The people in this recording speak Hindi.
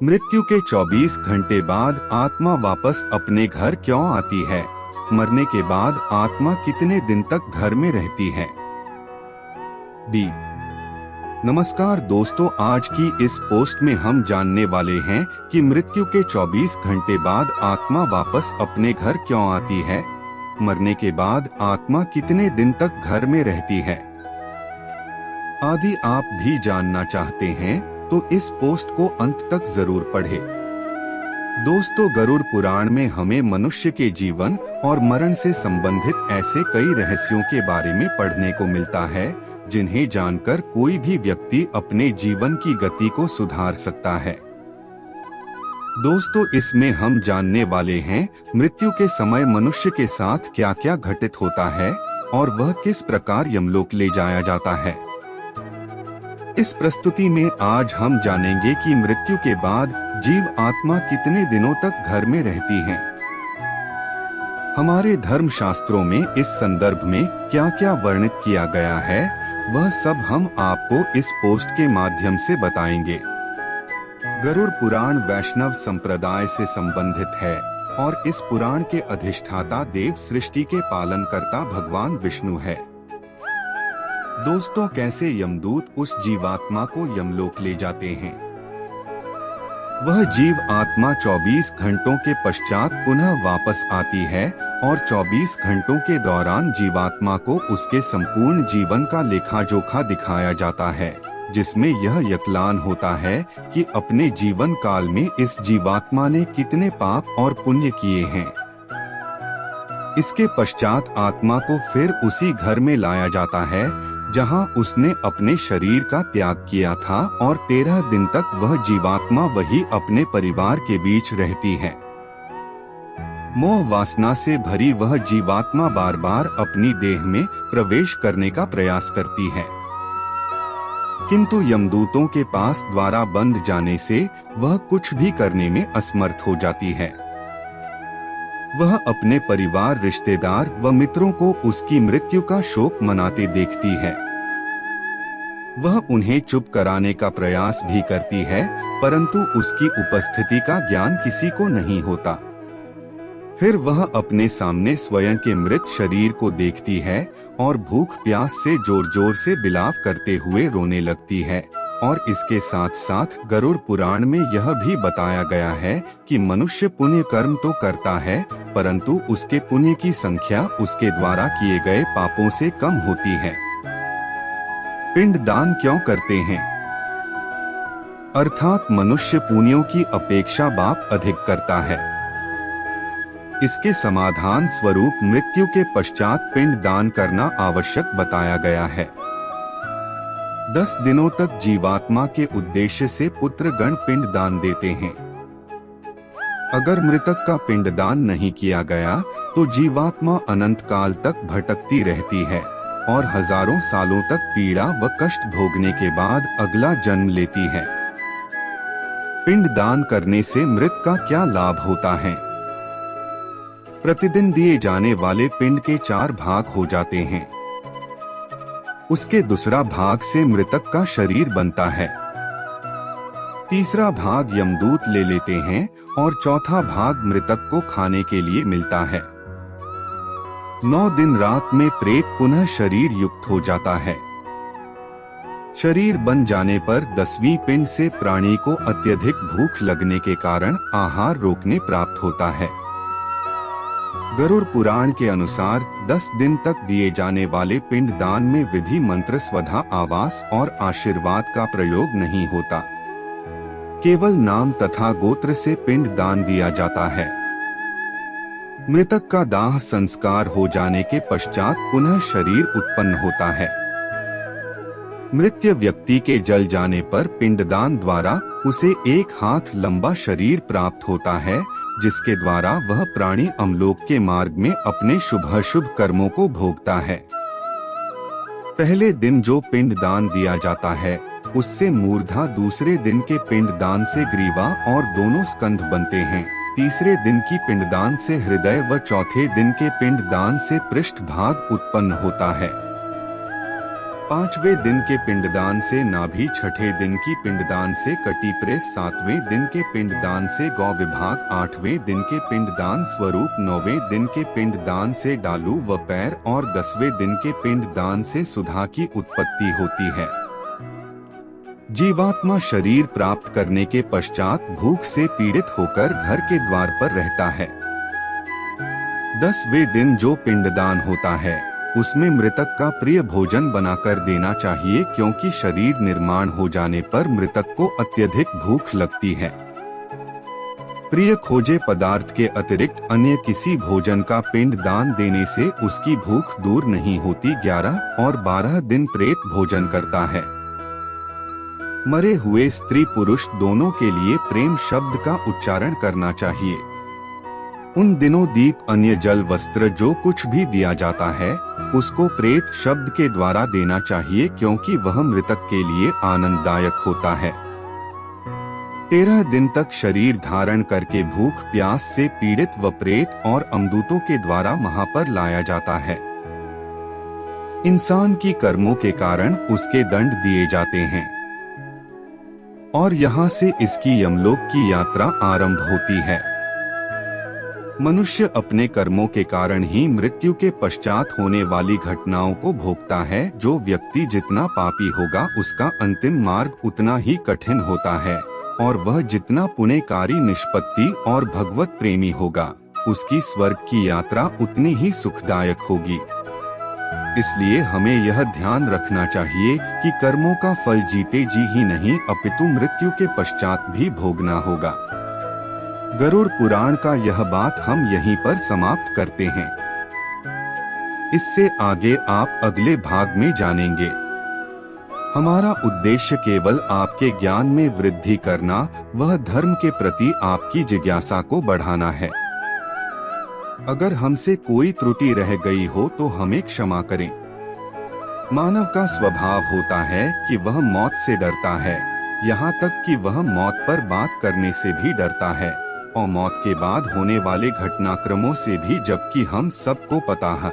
मृत्यु के 24 घंटे बाद आत्मा वापस अपने घर क्यों आती है? मरने के बाद आत्मा कितने दिन तक घर में रहती है? डी। नमस्कार दोस्तों, आज की इस पोस्ट में हम जानने वाले हैं कि मृत्यु के 24 घंटे बाद आत्मा वापस अपने घर क्यों आती है? मरने के बाद आत्मा कितने दिन तक घर में रहती है आदि आप भी जानना चाहते हैं तो इस पोस्ट को अंत तक जरूर पढ़ें। दोस्तों, गरुड़ पुराण में हमें मनुष्य के जीवन और मरण से संबंधित ऐसे कई रहस्यों के बारे में पढ़ने को मिलता है जिन्हें जानकर कोई भी व्यक्ति अपने जीवन की गति को सुधार सकता है। दोस्तों, इसमें हम जानने वाले हैं मृत्यु के समय मनुष्य के साथ क्या क्या घटित होता है और वह किस प्रकार यमलोक ले जाया जाता है। इस प्रस्तुति में आज हम जानेंगे कि मृत्यु के बाद जीव आत्मा कितने दिनों तक घर में रहती है। हमारे धर्म शास्त्रों में इस संदर्भ में क्या क्या वर्णित किया गया है वह सब हम आपको इस पोस्ट के माध्यम से बताएंगे। गरुड़ पुराण वैष्णव संप्रदाय से संबंधित है और इस पुराण के अधिष्ठाता देव सृष्टि के पालनकर्ता भगवान विष्णु है। दोस्तों, कैसे यमदूत उस जीवात्मा को यमलोक ले जाते हैं? वह जीव आत्मा 24 घंटों के पश्चात पुनः वापस आती है और 24 घंटों के दौरान जीवात्मा को उसके संपूर्ण जीवन का लेखा जोखा दिखाया जाता है, जिसमें यह यकलान होता है कि अपने जीवन काल में इस जीवात्मा ने कितने पाप और पुण्य किए हैं। इसके पश्चात आत्मा को फिर उसी घर में लाया जाता है जहां उसने अपने शरीर का त्याग किया था और 13 दिन तक वह जीवात्मा वही अपने परिवार के बीच रहती है। मोह वासना से भरी वह जीवात्मा बार बार अपनी देह में प्रवेश करने का प्रयास करती है, किंतु यमदूतों के पास द्वारा बंद जाने से वह कुछ भी करने में असमर्थ हो जाती है। वह अपने परिवार, रिश्तेदार व मित्रों को उसकी मृत्यु का शोक मनाते देखती है। वह उन्हें चुप कराने का प्रयास भी करती है, परंतु उसकी उपस्थिति का ज्ञान किसी को नहीं होता। फिर वह अपने सामने स्वयं के मृत शरीर को देखती है और भूख प्यास से जोर जोर से बिलाप करते हुए रोने लगती है। और इसके साथ साथ गरुड़ पुराण में यह भी बताया गया है कि मनुष्य पुण्य कर्म तो करता है, परंतु उसके पुण्य की संख्या उसके द्वारा किए गए पापों से कम होती है। पिंड दान क्यों करते हैं? अर्थात मनुष्य पुण्यों की अपेक्षा पाप अधिक करता है। इसके समाधान स्वरूप मृत्यु के पश्चात पिंड दान करना आवश्यक बताया गया है। 10 दिनों तक जीवात्मा के उद्देश्य से पुत्रगण पिंड दान देते हैं। अगर मृतक का पिंडदान नहीं किया गया तो जीवात्मा अनंत काल तक भटकती रहती है और हजारों सालों तक पीड़ा व कष्ट भोगने के बाद अगला जन्म लेती है। पिंड दान करने से मृत का क्या लाभ होता है? प्रतिदिन दिए जाने वाले पिंड के 4 भाग हो जाते हैं। उसके दूसरा भाग से मृतक का शरीर बनता है, तीसरा भाग यमदूत ले लेते हैं और चौथा भाग मृतक को खाने के लिए मिलता है। 9 दिन रात में प्रेत पुनः शरीर युक्त हो जाता है। शरीर बन जाने पर 10वीं पिंड से प्राणी को अत्यधिक भूख लगने के कारण आहार रोकने प्राप्त होता है। गरुड़ पुराण के अनुसार 10 दिन तक दिए जाने वाले पिंड दान में विधि मंत्र, स्वधा, आवास और आशीर्वाद का प्रयोग नहीं होता। केवल नाम तथा गोत्र से पिंड दान दिया जाता है। मृतक का दाह संस्कार हो जाने के पश्चात पुनः शरीर उत्पन्न होता है। मृत व्यक्ति के जल जाने पर पिंडदान द्वारा उसे 1 हाथ लंबा शरीर प्राप्त होता है, जिसके द्वारा वह प्राणी अमलोक के मार्ग में अपने शुभ कर्मों को भोगता है। पहले दिन जो पिंडदान दिया जाता है उससे मूर्धा, दूसरे दिन के पिंडदान से ग्रीवा और दोनों स्कंध बनते हैं, तीसरे दिन की पिंडदान से हृदय व चौथे दिन के पिंडदान से पृष्ठ भाग उत्पन्न होता है। 5वें दिन के पिंडदान से नाभि, 6ठे दिन की पिंडदान से कटी प्रेस, 7वें दिन के पिंडदान से गौ विभाग, 8वें दिन के पिंडदान स्वरूप, 9वें दिन के पिंडदान से डालू व पैर और 10वें दिन के पिंडदान से सुधा की उत्पत्ति होती है। जीवात्मा शरीर प्राप्त करने के पश्चात भूख से पीड़ित होकर घर के द्वार पर रहता है। 10वें दिन जो पिंडदान होता है उसमें मृतक का प्रिय भोजन बनाकर देना चाहिए, क्योंकि शरीर निर्माण हो जाने पर मृतक को अत्यधिक भूख लगती है। प्रिय खोजे पदार्थ के अतिरिक्त अन्य किसी भोजन का पिंड दान देने से उसकी भूख दूर नहीं होती। 11 और 12 दिन प्रेत भोजन करता है। मरे हुए स्त्री पुरुष दोनों के लिए प्रेम शब्द का उच्चारण करना चाहिए। उन दिनों दीप, अन्य जल, वस्त्र जो कुछ भी दिया जाता है उसको प्रेत शब्द के द्वारा देना चाहिए, क्योंकि वह मृतक के लिए आनंददायक होता है। 13 दिन तक शरीर धारण करके भूख प्यास से पीड़ित व प्रेत और अमदूतों के द्वारा वहां पर लाया जाता है। इंसान की कर्मों के कारण उसके दंड दिए जाते हैं और यहाँ से इसकी यमलोक की यात्रा आरंभ होती है। मनुष्य अपने कर्मों के कारण ही मृत्यु के पश्चात होने वाली घटनाओं को भोगता है। जो व्यक्ति जितना पापी होगा उसका अंतिम मार्ग उतना ही कठिन होता है, और वह जितना पुण्यकारी, निष्पत्ति और भगवत प्रेमी होगा उसकी स्वर्ग की यात्रा उतनी ही सुखदायक होगी। इसलिए हमें यह ध्यान रखना चाहिए कि कर्मों का फल जीते जी ही नहीं अपितु मृत्यु के पश्चात भी भोगना होगा। गरुड़ पुराण का यह बात हम यहीं पर समाप्त करते हैं। इससे आगे आप अगले भाग में जानेंगे। हमारा उद्देश्य केवल आपके ज्ञान में वृद्धि करना, वह धर्म के प्रति आपकी जिज्ञासा को बढ़ाना है। अगर हमसे कोई त्रुटि रह गई हो तो हमें क्षमा करें। मानव का स्वभाव होता है कि वह मौत से डरता है, यहाँ तक कि वह मौत पर बात करने से भी डरता है, और मौत के बाद होने वाले घटनाक्रमों से भी, जबकि हम सबको पता है